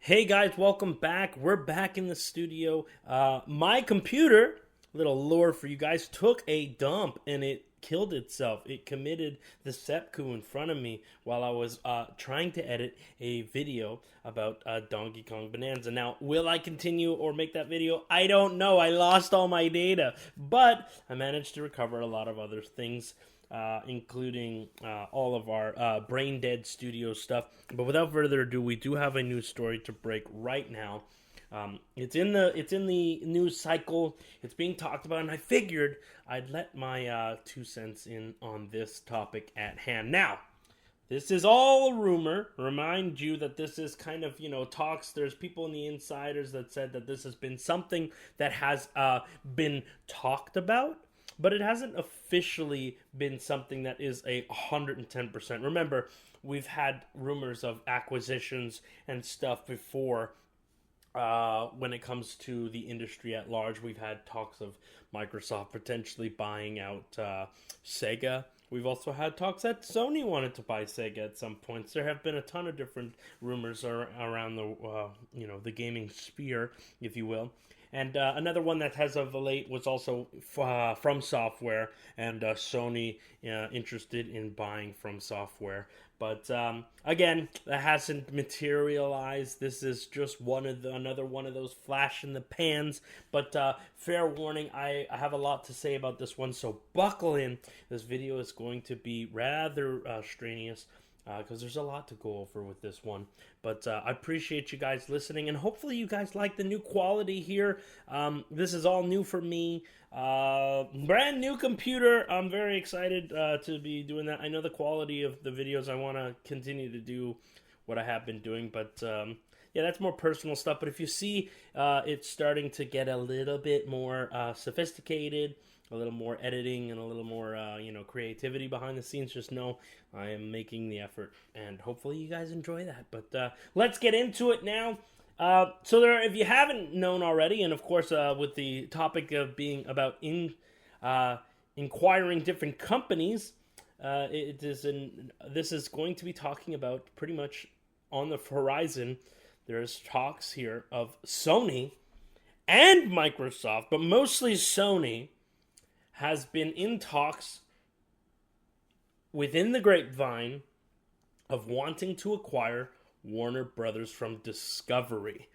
Hey guys, welcome back. We're back in the studio. My computer, little lore for you guys, took a dump and it killed itself. It committed the seppuku in front of me while I was trying to edit a video about Donkey Kong Bonanza. Now, will I continue or make that video? I don't know. I lost all my data, but I managed to recover a lot of other things. Including all of our BrainDeadStudios stuff. But without further ado, we do have a news story to break right now. It's in the news cycle. It's being talked about, and I figured I'd let my 2 cents in on this topic at hand. Now, this is all a rumor. Remind you that this is kind of, talks. There's people in the insiders that said that this has been something that has been talked about, but it hasn't officially been something that is 110%. Remember, we've had rumors of acquisitions and stuff before. When it comes to the industry at large, we've had talks of Microsoft potentially buying out Sega. We've also had talks that Sony wanted to buy Sega at some points. There have been a ton of different rumors around the gaming sphere, if you will. And another one that has of late was also From Software, and Sony interested in buying From Software. But again, that hasn't materialized. This is just another one of those flash in the pans. But fair warning, I have a lot to say about this one, so buckle in. This video is going to be rather strenuous, because there's a lot to go over with this one. But I appreciate you guys listening, and hopefully you guys like the new quality here. This is all new for me. Brand new computer. I'm very excited to be doing that. I know the quality of the videos, I want to continue to do what I have been doing, but yeah, that's more personal stuff. But if you see it's starting to get a little bit more sophisticated, a little more editing, and a little more, creativity behind the scenes, just know I am making the effort, and hopefully you guys enjoy that. But let's get into it now. So if you haven't known already, and of course with the topic of being about inquiring different companies, this is going to be talking about pretty much on the horizon. There's talks here of Sony and Microsoft, but mostly Sony has been in talks within the grapevine of wanting to acquire Warner Brothers from Discovery.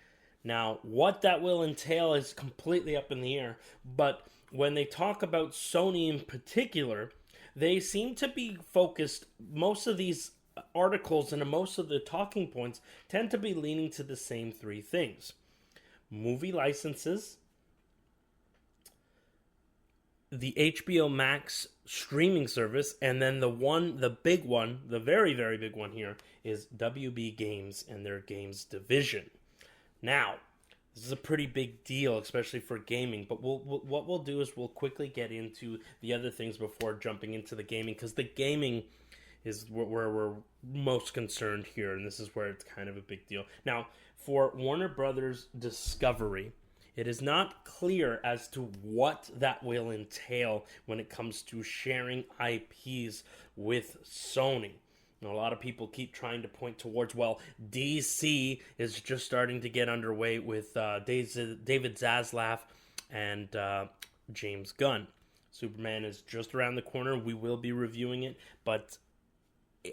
Now, what that will entail is completely up in the air, but when they talk about Sony in particular, they seem to be focused, most of these articles and most of the talking points tend to be leaning to the same three things: movie licenses, the HBO Max streaming service, and then the big one, the very, very big one here is WB Games and their games division. Now, this is a pretty big deal, especially for gaming, but what we'll do is we'll quickly get into the other things before jumping into the gaming, because the gaming is where we're most concerned here, and this is where it's kind of a big deal. Now, for Warner Brothers Discovery, it is not clear as to what that will entail when it comes to sharing IPs with Sony. Now, a lot of people keep trying to point towards, well, DC is just starting to get underway with David Zaslav and James Gunn. Superman is just around the corner. We will be reviewing it, but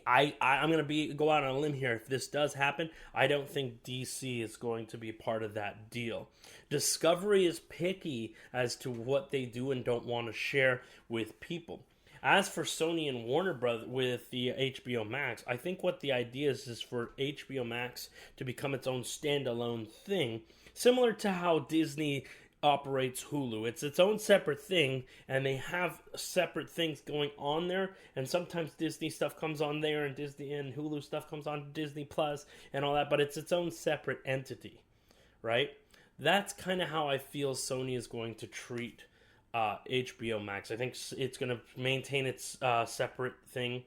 I'm going to go out on a limb here. If this does happen, I don't think DC is going to be part of that deal. Discovery is picky as to what they do and don't want to share with people. As for Sony and Warner Brothers with the HBO Max, I think what the idea is for HBO Max to become its own standalone thing, similar to how Disney operates Hulu. It's its own separate thing, and they have separate things going on there, and sometimes Disney stuff comes on there, and Disney and Hulu stuff comes on Disney Plus and all that, but it's its own separate entity, right? That's kind of how I feel Sony is going to treat HBO Max. I think it's going to maintain its separate thing,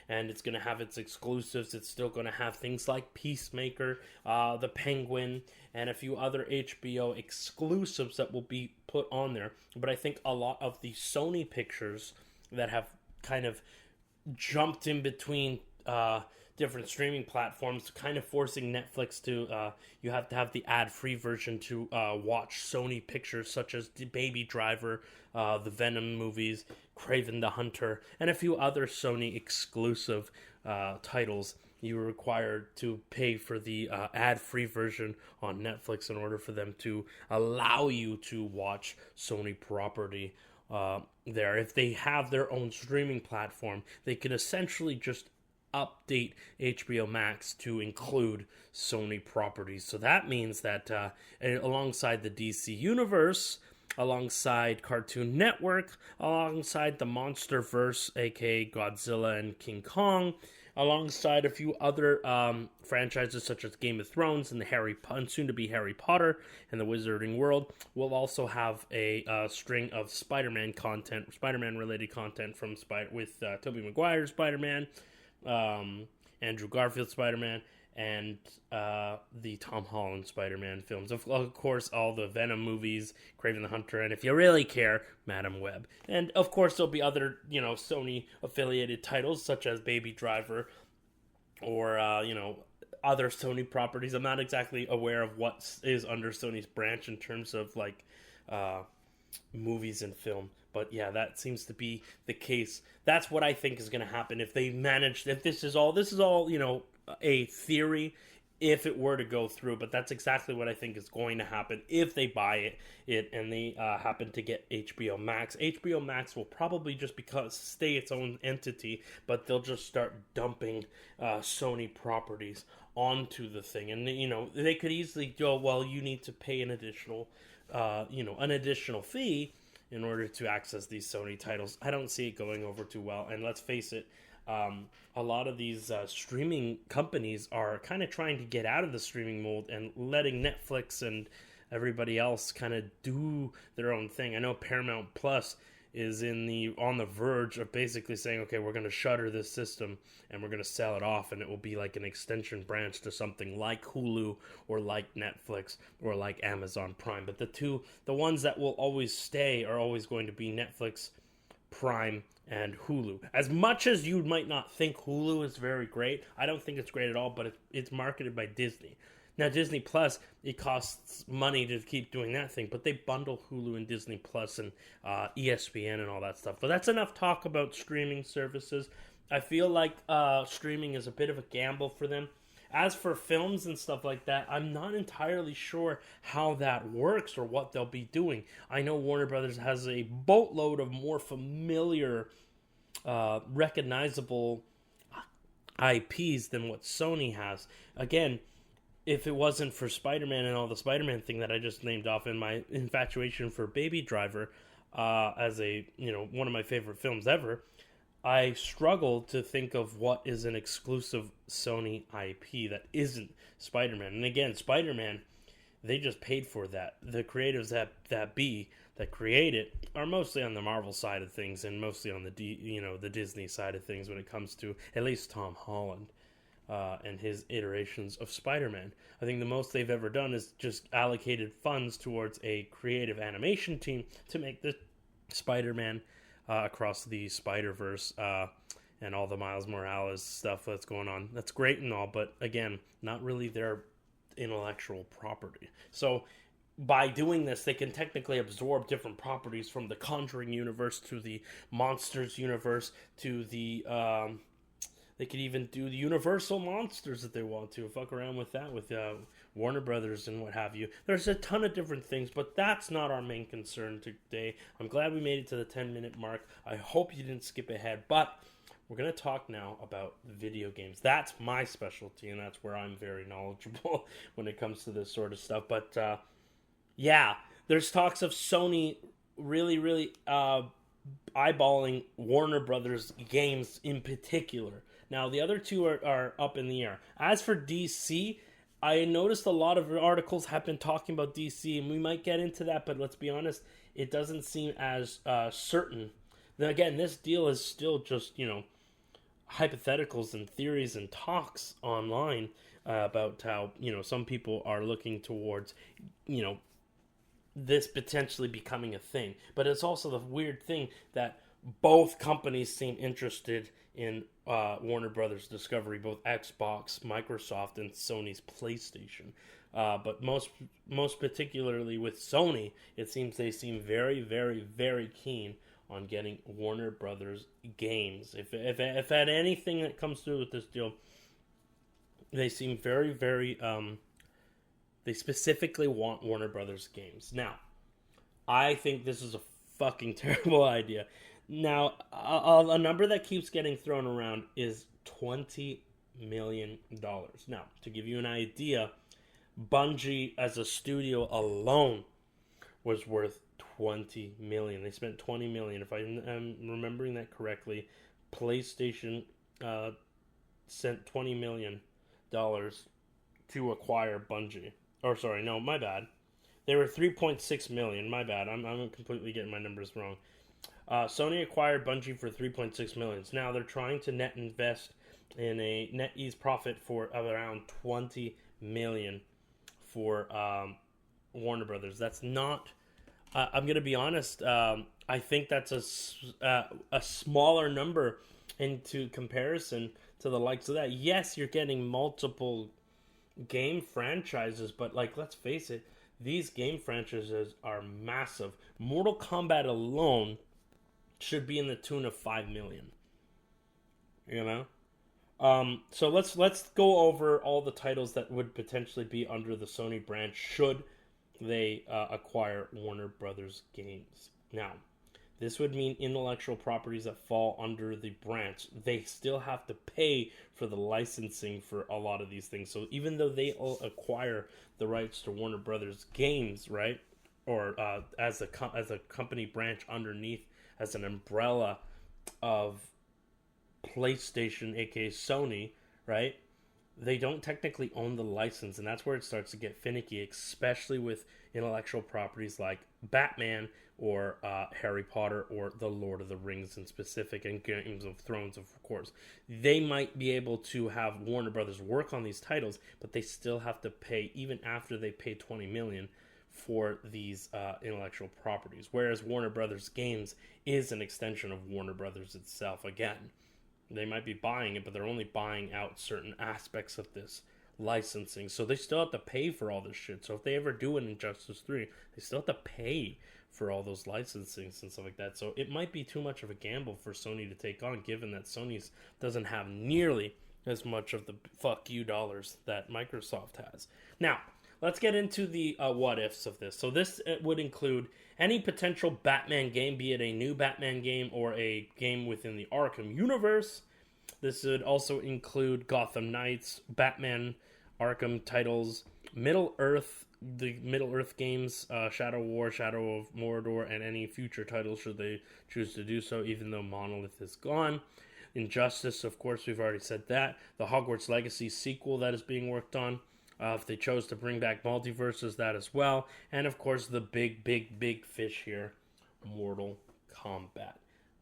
and it's going to have its exclusives. It's still going to have things like Peacemaker, The Penguin, and a few other HBO exclusives that will be put on there. But I think a lot of the Sony pictures that have kind of jumped in between different streaming platforms, kind of forcing Netflix to you have to have the ad-free version to watch Sony pictures such as the Baby Driver, the Venom movies, Kraven the Hunter, and a few other Sony exclusive titles. You were required to pay for the ad-free version on Netflix in order for them to allow you to watch Sony property there. If they have their own streaming platform, they can essentially just update HBO Max to include Sony properties. So that means that alongside the DC Universe, alongside Cartoon Network, alongside the MonsterVerse, aka Godzilla and King Kong, alongside a few other franchises such as Game of Thrones and the soon-to-be Harry Potter and the Wizarding World, we'll also have a string of Spider-Man content, Spider-Man-related content from with Tobey Maguire's Spider-Man, Andrew Garfield's Spider-Man, and the Tom Holland Spider-Man films. Of course, all the Venom movies, Kraven the Hunter, and if you really care, Madam Web. And of course, there'll be other, Sony-affiliated titles such as Baby Driver or, other Sony properties. I'm not exactly aware of what is under Sony's branch in terms of, movies and film. But yeah, that seems to be the case. That's what I think is going to happen if they manage. If this is all, a theory. If it were to go through, but that's exactly what I think is going to happen if they buy it and they happen to get HBO Max. HBO Max will probably just stay its own entity, but they'll just start dumping Sony properties onto the thing, and they could easily go, well, you need to pay an additional fee in order to access these Sony titles. I don't see it going over too well, and let's face it, a lot of these streaming companies are kind of trying to get out of the streaming mold and letting Netflix and everybody else kind of do their own thing. I know Paramount Plus is on the verge of basically saying, okay, we're going to shutter this system and we're going to sell it off, and it will be like an extension branch to something like Hulu or like Netflix or like Amazon Prime. But the ones that will always stay are always going to be Netflix, Prime, and Hulu. As much as you might not think Hulu is very great, I don't think it's great at all, but it's marketed by Disney. Now, Disney Plus, it costs money to keep doing that thing, but they bundle Hulu and Disney Plus and ESPN and all that stuff. But that's enough talk about streaming services. I feel like streaming is a bit of a gamble for them. As for films and stuff like that, I'm not entirely sure how that works or what they'll be doing. I know Warner Brothers has a boatload of more familiar, recognizable IPs than what Sony has. Again, if it wasn't for Spider-Man and all the Spider-Man thing that I just named off in my infatuation for Baby Driver, as one of my favorite films ever, I struggle to think of what is an exclusive Sony IP that isn't Spider-Man. And again, Spider-Man, they just paid for that. The creatives that create it are mostly on the Marvel side of things and mostly on the Disney side of things when it comes to at least Tom Holland and his iterations of Spider-Man. I think the most they've ever done is just allocated funds towards a creative animation team to make the Spider-Man across the Spider-Verse and all the Miles Morales stuff that's going on. That's great and all, but again, not really their intellectual property. So by doing this, they can technically absorb different properties from the Conjuring universe to the Monsters universe to the they could even do the Universal Monsters if they want to. Fuck around with that with Warner Brothers and what have you. There's a ton of different things, but that's not our main concern today. I'm glad we made it to the 10-minute mark. I hope you didn't skip ahead, but we're going to talk now about video games. That's my specialty, and that's where I'm very knowledgeable when it comes to this sort of stuff. But yeah, there's talks of Sony really eyeballing Warner Brothers games in particular. Now, the other two are up in the air. As for DC, I noticed a lot of articles have been talking about DC, and we might get into that, but let's be honest, it doesn't seem as certain. Then again, this deal is still just, hypotheticals and theories and talks online about how, some people are looking towards, this potentially becoming a thing. But it's also the weird thing that both companies seem interested in Warner Brothers Discovery, both Xbox, Microsoft, and Sony's PlayStation. But most particularly with Sony, it seems they seem very, very, very keen on getting Warner Brothers games. If at anything that comes through with this deal, they seem very, very. They specifically want Warner Brothers games. Now, I think this is a fucking terrible idea. Now, a number that keeps getting thrown around is $20 million. Now, to give you an idea, Bungie as a studio alone was worth 20 million. They spent 20 million. If I'm remembering that correctly, PlayStation sent 20 million dollars to acquire Bungie. Or sorry, no, my bad. They were 3.6 million. My bad. I'm completely getting my numbers wrong. Sony acquired Bungie for 3.6 million. Now they're trying to net invest in a net ease profit for around 20 million for Warner Brothers. That's not. I'm gonna be honest. I think that's a smaller number into comparison to the likes of that. Yes, you're getting multiple game franchises, but like, let's face it, these game franchises are massive. Mortal Kombat alone should be in the tune of 5 million. You know? So let's go over all the titles that would potentially be under the Sony brand should they acquire Warner Brothers games. Now, this would mean intellectual properties that fall under the branch. They still have to pay for the licensing for a lot of these things. So even though they all acquire the rights to Warner Brothers games, right, or as a company branch underneath, as an umbrella of PlayStation, aka Sony, right? They don't technically own the license, and that's where it starts to get finicky, especially with intellectual properties like Batman or Harry Potter or The Lord of the Rings in specific, and Games of Thrones, of course. They might be able to have Warner Brothers work on these titles, but they still have to pay, even after they pay $20 million for these intellectual properties. Whereas Warner Brothers Games is an extension of Warner Brothers itself. Again, they might be buying it, but they're only buying out certain aspects of this licensing. So they still have to pay for all this shit. So if they ever do an Injustice 3, they still have to pay for all those licensings and stuff like that. So it might be too much of a gamble for Sony to take on, given that Sony's doesn't have nearly as much of the fuck you dollars that Microsoft has. Now, let's get into the what ifs of this. So this would include any potential Batman game, be it a new Batman game or a game within the Arkham universe. This would also include Gotham Knights, Batman, Arkham titles, Middle-earth, the Middle-earth games, Shadow War, Shadow of Mordor, and any future titles should they choose to do so, even though Monolith is gone. Injustice, of course, we've already said that. The Hogwarts Legacy sequel that is being worked on. If they chose to bring back multiverses, that as well. And, of course, the big, big, big fish here, Mortal Kombat.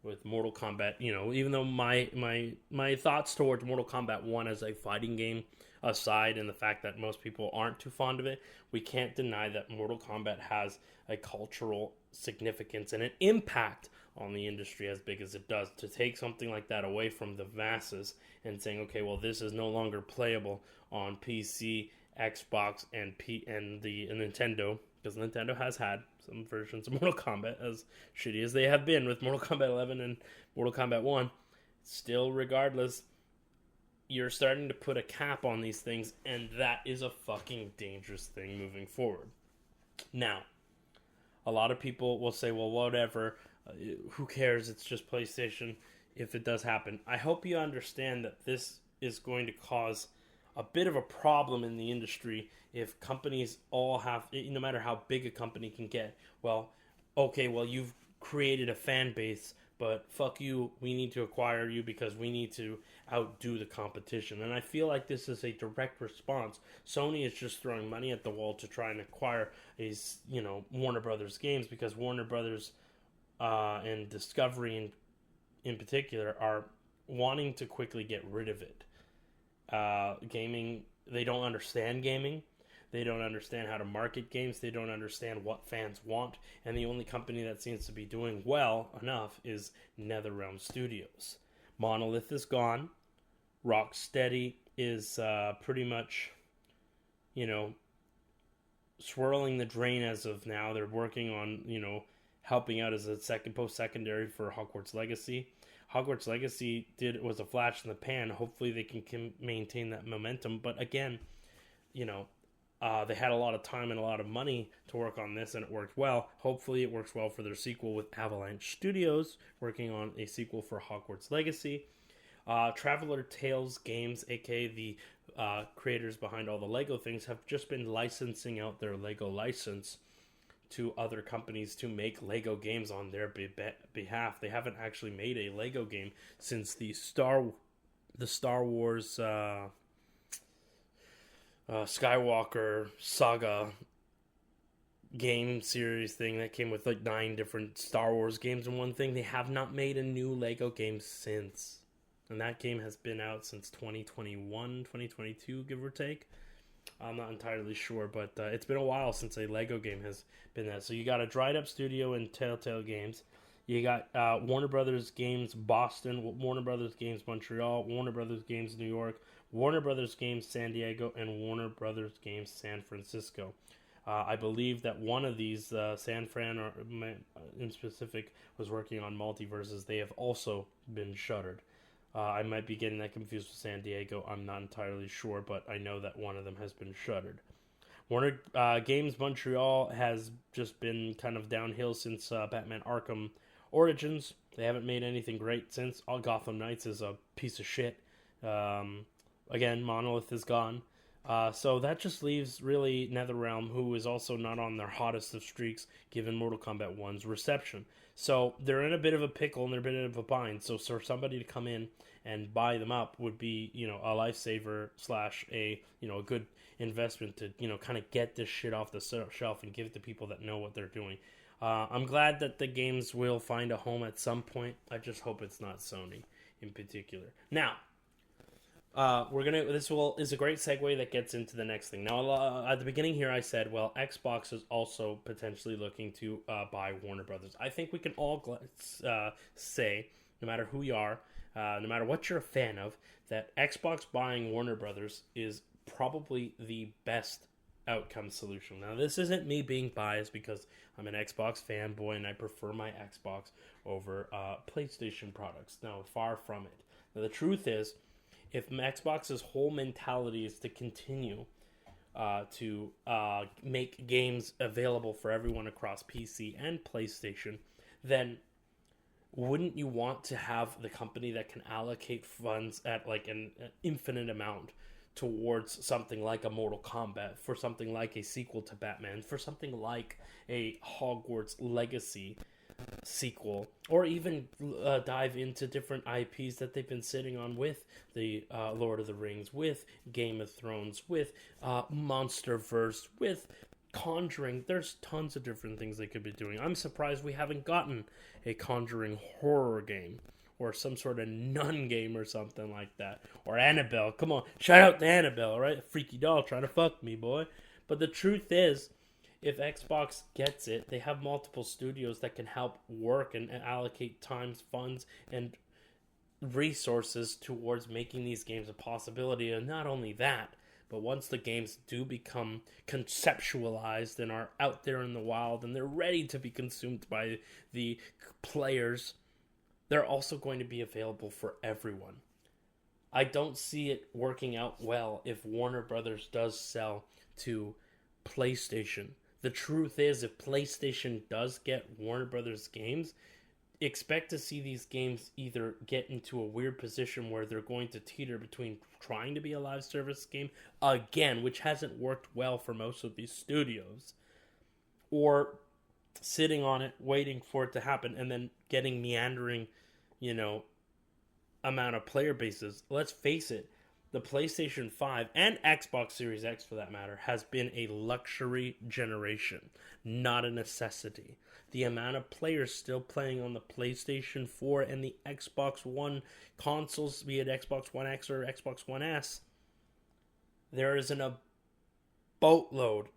With Mortal Kombat, you know, even though my thoughts towards Mortal Kombat 1 as a fighting game aside, and the fact that most people aren't too fond of it, we can't deny that Mortal Kombat has a cultural significance and an impact on the industry as big as it does. To take something like that away from the masses and saying, okay, well, this is no longer playable on PC, Xbox, and the Nintendo, because Nintendo has had some versions of Mortal Kombat, as shitty as they have been with Mortal Kombat 11 and Mortal Kombat 1. Still, regardless, you're starting to put a cap on these things, and that is a fucking dangerous thing moving forward. Now, a lot of people will say, well, whatever, who cares, it's just PlayStation, if it does happen. I hope you understand that this is going to cause a bit of a problem in the industry if companies all have, no matter how big a company can get, well, okay, well, you've created a fan base, but fuck you, we need to acquire you because we need to outdo the competition. And I feel like this is a direct response. Sony is just throwing money at the wall to try and acquire Warner Brothers games, because Warner Brothers and Discovery in particular are wanting to quickly get rid of it. Gaming, they don't understand gaming. They don't understand how to market games. They don't understand what fans want. And the only company that seems to be doing well enough is NetherRealm Studios. Monolith is gone. Rocksteady is pretty much, swirling the drain as of now. They're working on, helping out as a post-secondary for Hogwarts Legacy. Hogwarts Legacy was a flash in the pan. Hopefully they can maintain that momentum. But again, they had a lot of time and a lot of money to work on this, and it worked well. Hopefully it works well for their sequel with Avalanche Studios, working on a sequel for Hogwarts Legacy. Traveler Tales Games, aka the creators behind all the Lego things, have just been licensing out their Lego license to other companies to make Lego games on their behalf. They haven't actually made a Lego game since the Star Wars Skywalker saga game series thing that came with like 9 different Star Wars games in one thing. They have not made a new Lego game since. And that game has been out since 2021, 2022, give or take. I'm not entirely sure, but it's been a while since a Lego game has been that. So you got a Dried Up Studio and Telltale Games. You got Warner Brothers Games Boston, Warner Brothers Games Montreal, Warner Brothers Games New York, Warner Brothers Games San Diego, and Warner Brothers Games San Francisco. I believe that one of these, San Fran or in specific, was working on Multiverses. They have also been shuttered. I might be getting that confused with San Diego. I'm not entirely sure, but I know that one of them has been shuttered. Warner Games Montreal has just been kind of downhill since Batman Arkham Origins. They haven't made anything great since. All Gotham Knights is a piece of shit. Again, Monolith is gone. So that just leaves really NetherRealm, who is also not on their hottest of streaks given Mortal Kombat 1's reception. So they're in a bit of a pickle and they're a bit of a bind. So for somebody to come in and buy them up would be, a lifesaver / a good investment to, kind of get this shit off the shelf and give it to people that know what they're doing. I'm glad that the games will find a home at some point. I just hope it's not Sony in particular. Now, this is a great segue that gets into the next thing. Now, at the beginning here, I said, well, Xbox is also potentially looking to buy Warner Brothers. I think we can all say, no matter who you are, no matter what you're a fan of, that Xbox buying Warner Brothers is probably the best outcome solution. Now, this isn't me being biased because I'm an Xbox fanboy and I prefer my Xbox over PlayStation products. No, far from it. Now, the truth is, if Xbox's whole mentality is to continue to make games available for everyone across PC and PlayStation, then wouldn't you want to have the company that can allocate funds at like an infinite amount towards something like a Mortal Kombat, for something like a sequel to Batman, for something like a Hogwarts Legacy sequel, or even dive into different IPs that they've been sitting on with the Lord of the Rings, with Game of Thrones, with Monsterverse, with Conjuring. There's tons of different things they could be doing. I'm surprised we haven't gotten a Conjuring horror game or some sort of nun game or something like that, or Annabelle. Come on, shout out to Annabelle, right? A freaky doll trying to fuck me, boy. But the truth is, if Xbox gets it, they have multiple studios that can help work and allocate times, funds, and resources towards making these games a possibility. And not only that, but once the games do become conceptualized and are out there in the wild and they're ready to be consumed by the players, they're also going to be available for everyone. I don't see it working out well if Warner Brothers does sell to PlayStation. The truth is, if PlayStation does get Warner Brothers games, expect to see these games either get into a weird position where they're going to teeter between trying to be a live service game again, which hasn't worked well for most of these studios, or sitting on it, waiting for it to happen, and then getting meandering, amount of player bases. Let's face it, the PlayStation 5 and Xbox Series X, for that matter, has been a luxury generation, not a necessity. The amount of players still playing on the PlayStation 4 and the Xbox One consoles, be it Xbox One X or Xbox One S, there is an boatload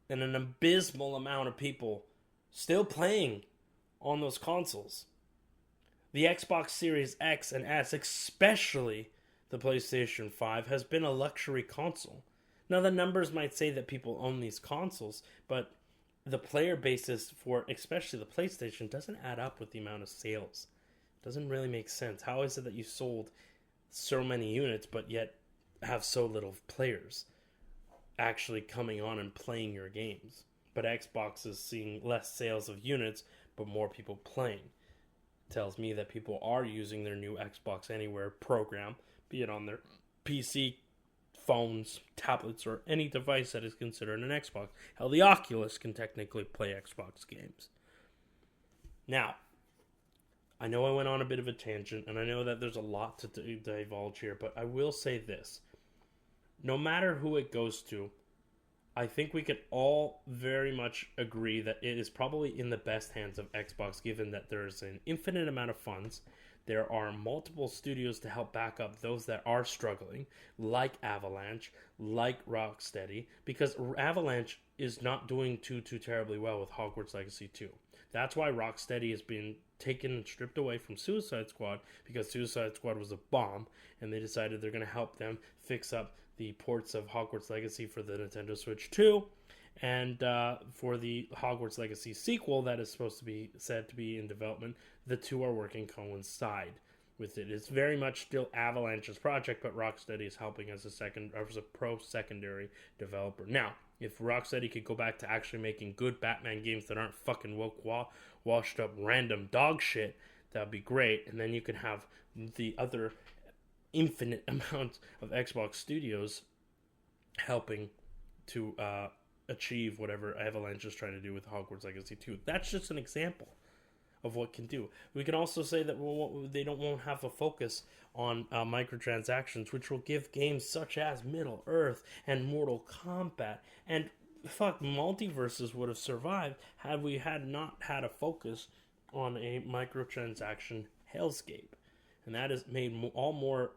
and an abysmal amount of people still playing on those consoles. The Xbox Series X and S, especially the PlayStation 5, has been a luxury console. Now, the numbers might say that people own these consoles, but the player basis for especially the PlayStation doesn't add up with the amount of sales. It doesn't really make sense. How is it that you sold so many units but yet have so little players actually coming on and playing your games? But Xbox is seeing less sales of units but more people playing. Tells me that people are using their new Xbox Anywhere program, be it on their PC, phones, tablets, or any device that is considered an Xbox. Hell, the Oculus can technically play Xbox games. Now, I know I went on a bit of a tangent, and I know that there's a lot to divulge here, but I will say this. No matter who it goes to, I think we could all very much agree that it is probably in the best hands of Xbox, given that there's an infinite amount of funds. There are multiple studios to help back up those that are struggling, like Avalanche, like Rocksteady, because Avalanche is not doing too terribly well with Hogwarts Legacy 2. That's why Rocksteady has been taken and stripped away from Suicide Squad, because Suicide Squad was a bomb, and they decided they're going to help them fix up the ports of Hogwarts Legacy for the Nintendo Switch 2, and for the Hogwarts Legacy sequel that is supposed to be said to be in development, the two are working coincide with it. It's very much still Avalanche's project, but Rocksteady is helping as a pro-secondary developer. Now, if Rocksteady could go back to actually making good Batman games that aren't fucking woke, washed up random dog shit, that'd be great. And then you can have the other infinite amount of Xbox studios helping to achieve whatever Avalanche is trying to do with Hogwarts Legacy 2. That's just an example of what can do. We can also say that they won't have a focus on microtransactions, which will give games such as Middle Earth and Mortal Kombat and Multiverses would have survived had we not had a focus on a microtransaction hellscape. And that is made all more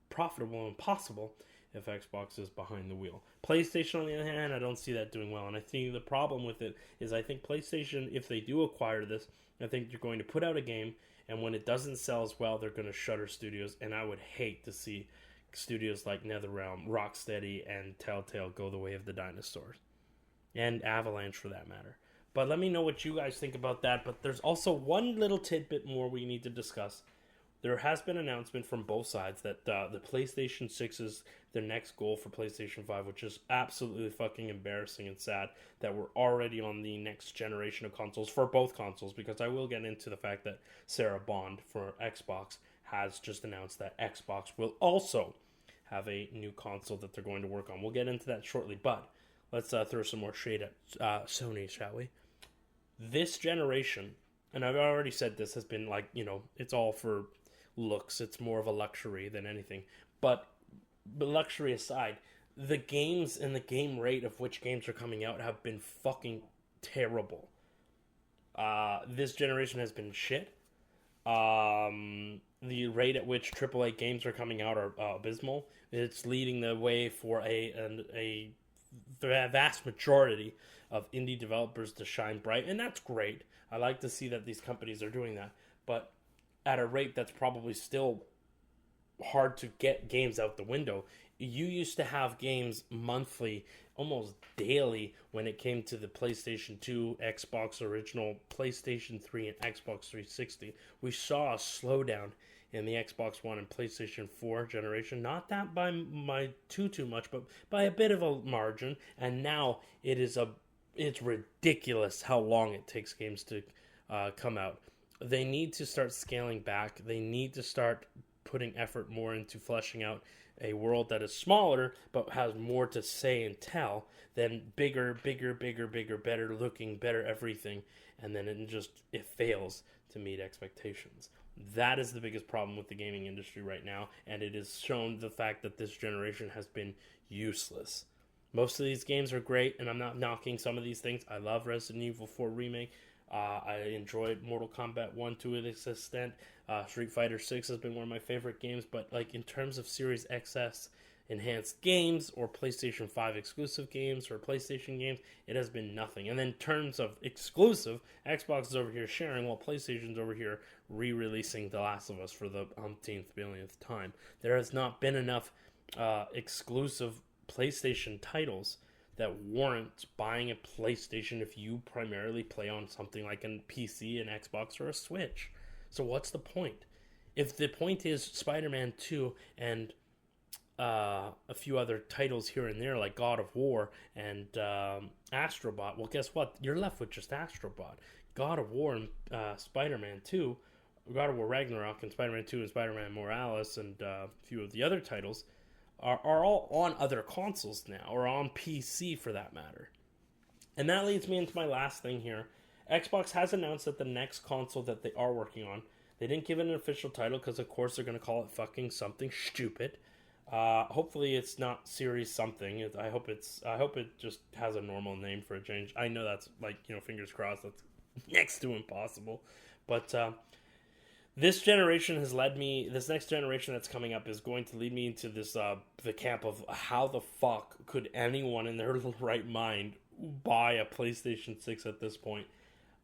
profitable and possible if Xbox is behind the wheel. PlayStation, on the other hand, I don't see that doing well. And I think the problem with it is I think PlayStation, if they do acquire this, I think they're going to put out a game, and when it doesn't sell as well, they're going to shutter studios. And I would hate to see studios like NetherRealm, Rocksteady, and Telltale go the way of the dinosaurs. And Avalanche, for that matter. But let me know what you guys think about that. But there's also one little tidbit more we need to discuss. There has been an announcement from both sides that the PlayStation 6 is their next goal for PlayStation 5, which is absolutely fucking embarrassing and sad that we're already on the next generation of consoles for both consoles, because I will get into the fact that Sarah Bond for Xbox has just announced that Xbox will also have a new console that they're going to work on. We'll get into that shortly, but let's throw some more shade at Sony, shall we? This generation, and I've already said this, has been like, it's all for looks. It's more of a luxury than anything. But luxury aside, the games and the game rate of which games are coming out have been fucking terrible. This generation has been shit. The rate at which AAA games are coming out are abysmal. It's leading the way for a vast majority of indie developers to shine bright, and that's great. I like to see that these companies are doing that, but at a rate that's probably still hard to get games out the window. You used to have games monthly, almost daily, when it came to the PlayStation 2, Xbox original, PlayStation 3, and Xbox 360. We saw a slowdown in the Xbox One and PlayStation 4 generation. Not that by too much, but by a bit of a margin. And now it's ridiculous how long it takes games to come out. They need to start scaling back. They need to start putting effort more into fleshing out a world that is smaller but has more to say and tell than bigger, better looking, better everything, and then it fails to meet expectations. That is the biggest problem with the gaming industry right now, and it has shown the fact that this generation has been useless. Most of these games are great, and I'm not knocking some of these things. I love Resident Evil 4 Remake. I enjoyed Mortal Kombat 1 to an extent. Street Fighter 6 has been one of my favorite games, but in terms of Series XS, enhanced games or PlayStation 5 exclusive games or PlayStation games. It has been nothing. And then in terms of exclusive, Xbox is over here sharing while PlayStation's over here re-releasing The Last of Us for the umpteenth billionth time. There has not been enough exclusive PlayStation titles that warrants buying a PlayStation if you primarily play on something like a PC, an Xbox, or a Switch. So what's the point? If the point is Spider-Man 2 and a few other titles here and there like God of War and Astrobot, well, guess what? You're left with just Astrobot. God of War and Spider-Man 2, God of War Ragnarok and Spider-Man 2 and Spider-Man Morales and a few of the other titles are all on other consoles now, or on PC for that matter. And that leads me into my last thing here. Xbox has announced that the next console that they are working on, they didn't give it an official title because of course they're going to call it fucking something stupid. Hopefully it's not Series something. I hope it just has a normal name for a change. I know that's fingers crossed, that's next to impossible. But this generation has led me, this next generation that's coming up is going to lead me into this, the camp of how the fuck could anyone in their right mind buy a PlayStation 6 at this point.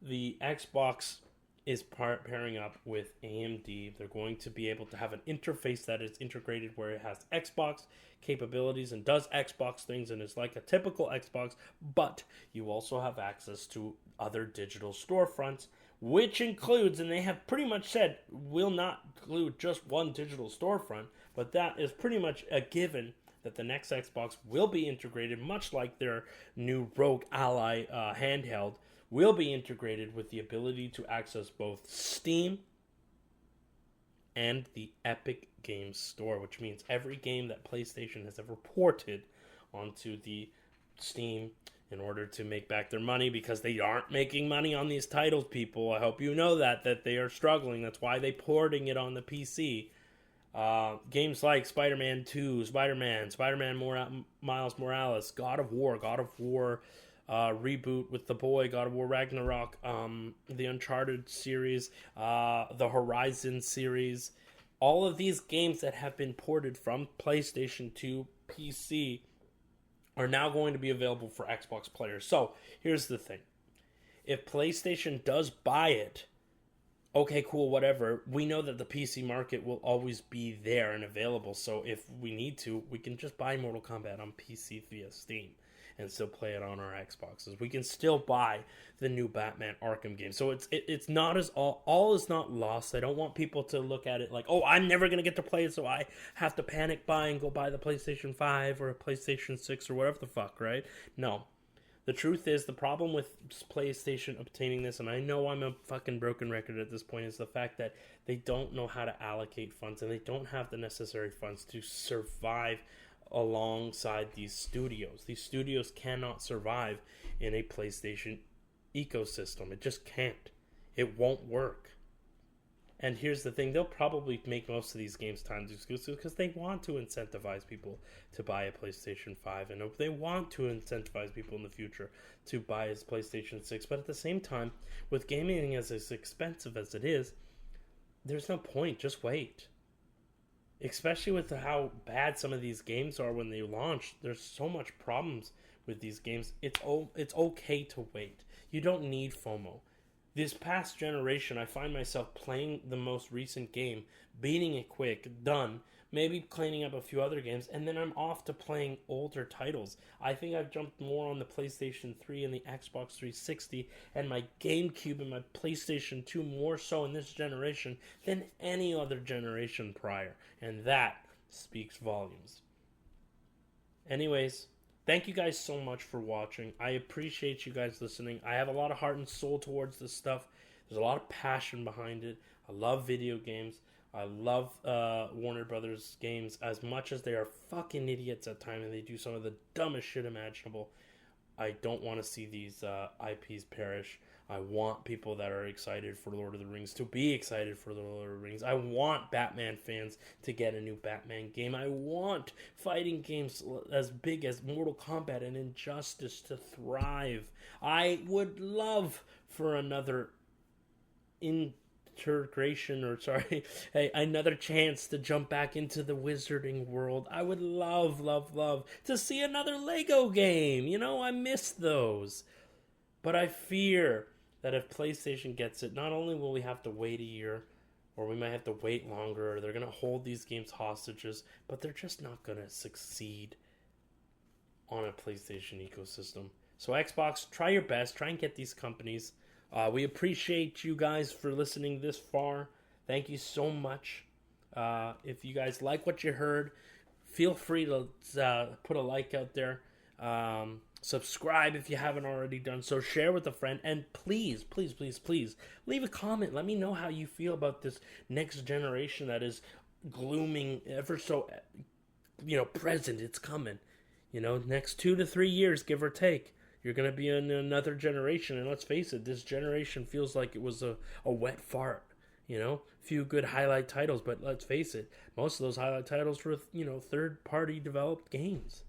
The Xbox is pairing up with AMD. They're going to be able to have an interface that is integrated where it has Xbox capabilities and does Xbox things and is like a typical Xbox, but you also have access to other digital storefronts, which includes, and they have pretty much said, will not include just one digital storefront, but that is pretty much a given that the next Xbox will be integrated, much like their new Rogue Ally handheld, will be integrated with the ability to access both Steam and the Epic Games Store, which means every game that PlayStation has ever ported onto the Steam in order to make back their money, because they aren't making money on these titles, people. I hope you know that they are struggling. That's why they're porting it on the PC. Games like Spider-Man 2, Spider-Man Miles Morales, God of War reboot with the boy, God of War Ragnarok, the Uncharted series, the Horizon series, all of these games that have been ported from PlayStation to PC are now going to be available for Xbox players. So, here's the thing. If PlayStation does buy it, okay, cool, whatever. We know that the PC market will always be there and available. So, if we need to, we can just buy Mortal Kombat on PC via Steam and still play it on our Xboxes. We can still buy the new Batman Arkham game. So it's not as all is not lost. I don't want people to look at it like, oh, I'm never going to get to play it, so I have to panic buy and go buy the PlayStation 5 or a PlayStation 6 or whatever the fuck, right? No. The truth is, the problem with PlayStation obtaining this, and I know I'm a fucking broken record at this point, is the fact that they don't know how to allocate funds, and they don't have the necessary funds to survive alongside these studios. These studios cannot survive in a PlayStation ecosystem. It just can't. It won't work. And here's the thing, they'll probably make most of these games timed exclusive because they want to incentivize people to buy a PlayStation 5, and they want to incentivize people in the future to buy a PlayStation 6. But at the same time, with gaming as expensive as it is, there's no point. Just wait. Especially with how bad some of these games are when they launch. There's so much problems with these games. It's okay to wait. You don't need FOMO. This past generation, I find myself playing the most recent game, beating it quick, done, maybe cleaning up a few other games, and then I'm off to playing older titles. I think I've jumped more on the PlayStation 3 and the Xbox 360 and my GameCube and my PlayStation 2 more so in this generation than any other generation prior. And that speaks volumes. Anyways, thank you guys so much for watching. I appreciate you guys listening. I have a lot of heart and soul towards this stuff. There's a lot of passion behind it. I love video games. I love Warner Brothers games as much as they are fucking idiots at times and they do some of the dumbest shit imaginable. I don't want to see these IPs perish. I want people that are excited for Lord of the Rings to be excited for the Lord of the Rings. I want Batman fans to get a new Batman game. I want fighting games as big as Mortal Kombat and Injustice to thrive. I would love for another another chance to jump back into the wizarding world. I would love, love, love to see another Lego game. You know, I miss those. But I fear that if PlayStation gets it, not only will we have to wait a year, or we might have to wait longer, or they're going to hold these games hostages, but they're just not going to succeed on a PlayStation ecosystem. So Xbox, try your best. Try and get these companies. We appreciate you guys for listening this far. Thank you so much. If you guys like what you heard, feel free to put a like out there. Subscribe if you haven't already done so. Share with a friend. And please, please, please, please, leave a comment. Let me know how you feel about this next generation that is glooming ever so, present. It's coming. Next 2 to 3 years, give or take. You're going to be in another generation. And let's face it, this generation feels like it was a wet fart. A few good highlight titles. But let's face it, most of those highlight titles were, third-party developed games.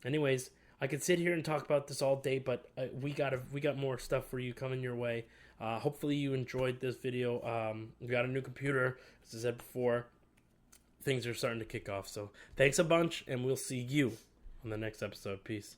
Anyways, I could sit here and talk about this all day, but we got more stuff for you coming your way. Hopefully you enjoyed this video. We got a new computer, as I said before. Things are starting to kick off. So thanks a bunch, and we'll see you on the next episode. Peace.